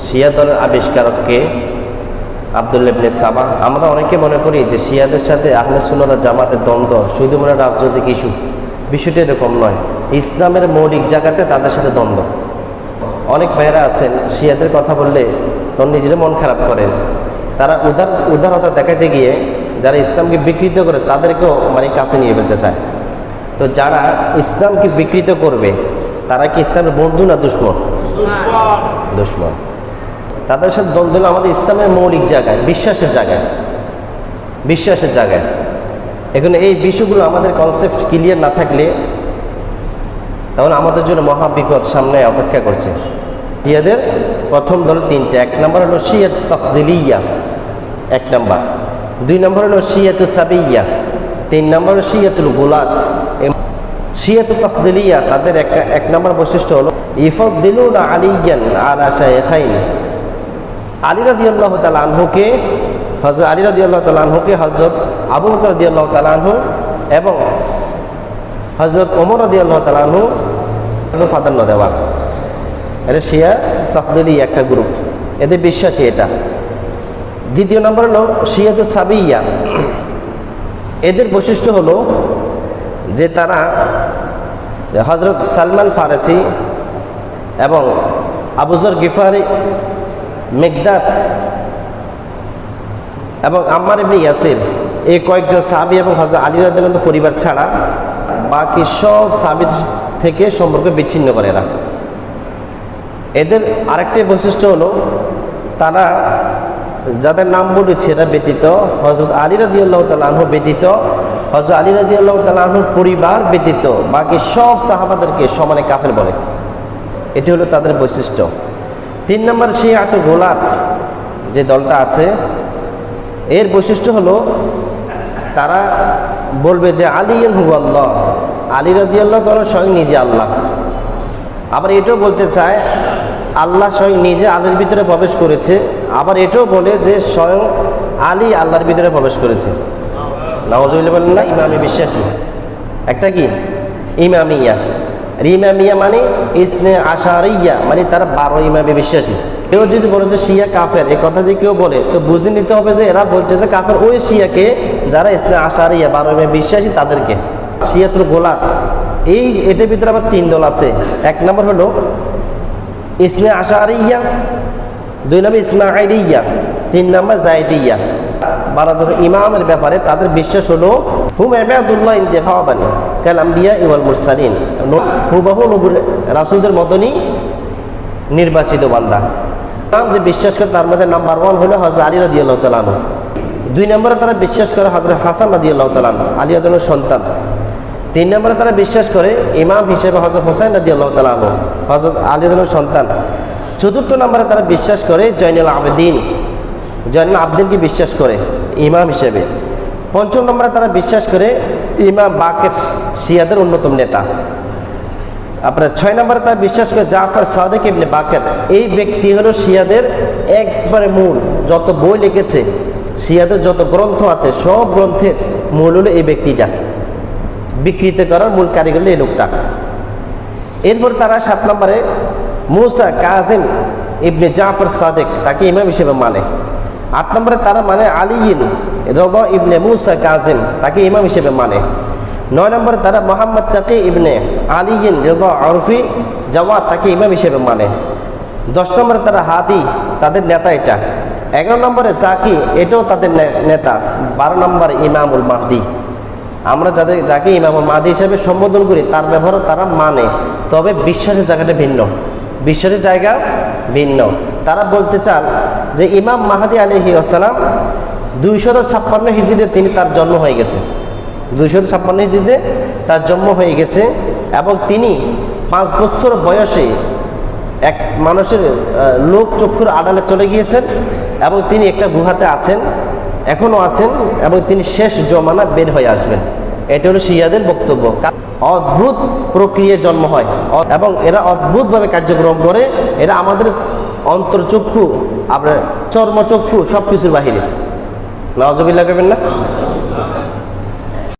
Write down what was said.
শিয়া দলের আবিষ্কারককে আব্দুল্লাহ ইবনে সাবা। আমরা অনেকে মনে করি যে শিয়াদের সাথে আহলে সুন্নাত ওয়াল জামাতের দ্বন্দ্ব শুধু মনে রাজনৈতিক ইস্যু। বিষয়টা এরকম নয়, ইসলামের মৌলিক জায়গাতে তাদের সাথে দ্বন্দ্ব। অনেক ভাইয়েরা আছেন শিয়াদের কথা বললে তখন নিজেরা মন খারাপ করেন। তারা উদারতা দেখাতে গিয়ে যারা ইসলামকে বিকৃত করে তাদেরকেও কাছে নিয়ে ফেলতে চায়। তো যারা ইসলামকে বিকৃত করবে তারা কি ইসলামের বন্ধু না দুশমন? দুশমন। তাদের সাথে দ্বন্দ্ব হলো আমাদের ইসলামের মৌলিক জায়গায়, বিশ্বাসের জায়গায়। এখন এই বিষয়গুলো আমাদের কনসেপ্ট ক্লিয়ার না থাকলে তাহলে আমাদের জন্য মহা বিপদ সামনে অপেক্ষা করছে। শিয়াদের প্রথম দল তিনটে। এক নম্বর হলো শিয়াত তাফজিলিয়া, এক নম্বর। দুই নম্বর হলো শিয়াতু সাবিয়া, তিন নম্বর হলো শিয়াতুল গুলাত। শিয়াতু তাফজিলিয়া তাদের এক নম্বর বৈশিষ্ট্য হলো ইফাদ্দিলুনা আলিয়ান আলা শাইখাইন। আলী রাদিয়াল্লাহু তাআলা আনহুকে, হযরত আলী রাদিয়াল্লাহু তাআলা আনহুকে হযরত আবু বকর রাদিয়াল্লাহু তাআলা আনহু এবং হযরত ওমর রাদিয়াল্লাহু তাআলা আনহু প্রাধান্য দেওয়া। এটা শিয়া তাফজিলি একটা গ্রুপ, এদের বিশ্বাসী এটা। দ্বিতীয় নম্বর হলো শিয়াতু সাবিয়া। এদের বৈশিষ্ট্য হলো যে তারা হযরত সালমান ফারসি এবং আবু যর গিফারি, মিকদাদ এবং আম্মার ইবনে ইয়াসির এই কয়েকজন সাহাবী এবং হযরত আলী রাদিয়াল্লাহু আনহু পরিবার ছাড়া বাকি সব সাহাবী থেকে সম্পর্ক বিচ্ছিন্ন করে এরা। এদের আরেকটি বৈশিষ্ট্য হলো তারা যাদের নাম বলেছে এরা ব্যতীত, হযরত আলী রাদিয়াল্লাহু তাআলা আনহু ব্যতীত, হযরত আলী রাদিয়াল্লাহু তাআলা আনহুর পরিবার ব্যতীত বাকি সব সাহাবাদেরকে সমানে কাফের বলে। এটি হলো তাদের বৈশিষ্ট্য। তিন নম্বর শিয়াতুল গুলাত যে দলটা আছে, এর বৈশিষ্ট্য হলো তারা বলবে যে আলিয়ুন হু আল্লাহ, আলী রাদিয়াল্লাহু তাআলা স্বয়ং নিজে আল্লাহ। আবার এটাও বলতে চায় আল্লাহ স্বয়ং নিজে আলীর ভিতরে প্রবেশ করেছে। আবার এটাও বলে যে স্বয়ং আলী আল্লাহর ভিতরে প্রবেশ করেছে। নাউজুবিল্লাহ বলেন না। ইমামি বিশ্বাসী একটা কি ইমামিয়া। ইমামিয়া মানে ইসনে আশারিয়া, মানে তারা 12 ইমামে বিশ্বাসী। কেউ যদি বলে যে শিয়া কাফের, এই কথা যে কেউ বলে তো বুঝে নিতে হবে যে এরা বলছে যে কাফের ওই শিয়াকে যারা ইসনে আশারিয়া 12 ইমামে বিশ্বাসী তাদেরকে। শিয়াতুল গোলাত এটার ভিতরে আবার তিন দল আছে। এক নম্বর হলো ইসনে আশারিয়া, দুই নম্বর ইসমাইলিয়া, তিন নম্বর জাইদিয়া। 12 জন ইমামের ব্যাপারে তাদের বিশ্বাস হলো হুম ইবাদুল্লাহ ইনতিখাবান কাল আম্বিয়া ওয়াল মুরসালিন, হুবহু নবী রাসূলদের মতনই নির্বাচিত বান্দা। যে বিশ্বাস করে তার মধ্যে নাম্বার 1 হলো হযরত আলী রাদিয়াল্লাহু তাআলা আনহু। দুই নম্বরে তারা বিশ্বাস করে হযরত হাসান রাদিয়াল্লাহু তাআলা আনহু, আলী রাদিয়াল্লাহু সন্তান। তিন নম্বরে তারা বিশ্বাস করে ইমাম হিসেবে হযরত হুসাইন রাদিয়াল্লাহু তাআলা আনহু, হযরত আলী রাদিয়াল্লাহু সন্তান। চতুর্থ নম্বরে তারা বিশ্বাস করে জয়নুল আবেদিনকে বিশ্বাস করে ইমাম হিসেবে। পঞ্চম নম্বরে তারা বিশ্বাস করে ইমাম বাকের, শিয়াদের অন্যতম নেতা। আপনার 6 নম্বরে তারা বিশ্বাস করে জাফর সাদিক ইবনে বাকের। এই ব্যক্তি হলো শিয়াদের একবারে মূল, যত বই লিখেছে শিয়াদের যত গ্রন্থ আছে সব গ্রন্থের মূল হলো এই ব্যক্তিটা, বিকৃত করার মূল কারিগর এই লোকটা। এরপর তারা 7 নম্বরে মুসা কাজিম ইবনে জাফর সাদিক, তাকে ইমাম হিসেবে মানে। 8 নম্বরে তারা মানে আলিয়িন রদা ইবনে মুসা কাজিম, তাকে ইমাম হিসেবে মানে। 9 নম্বরে তারা মোহাম্মদ তাকি ইবনে আলিয়িন রদা আরফি জাওয়াদ, তাকে ইমাম হিসেবে মানে। 10 নম্বরে তারা হাদি, তাদের নেতা এটা। 11 নম্বরে জাকি, এটাও তাদের নেতা। 12 নম্বরে ইমামুল মাহদি। আমরা যাকে ইমামুল মাহদি হিসেবে সম্বোধন করি তার ব্যবহারও তারা মানে, তবে বিশ্বাসের জায়গাটা ভিন্ন, বিশ্বাসের জায়গা ভিন্ন। তারা বলতে চান যে ইমাম মাহদি আলাইহিস সালাম 256 হিজরিতে তার জন্ম হয়ে গেছে, 256 হিজরিতে তার জন্ম হয়ে গেছে এবং তিনি 5 বছর বয়সে এক মানুষের লোক চক্ষুর আড়ালে চলে গিয়েছেন এবং তিনি একটা গুহাতে আছেন, এখনও আছেন এবং তিনি শেষ জমানা বের হয়ে আসবেন। এটা হলো শিয়াদের বক্তব্য। অদ্ভুত প্রক্রিয়ায় জন্ম হয় এবং এরা অদ্ভুতভাবে কার্যক্রম করে। এরা আমাদের অন্তর্চক্ষু, আপনার চর্মচক্ষু সব কিছুর বাহিরে। নাউজুবিল্লাহ করবেন না।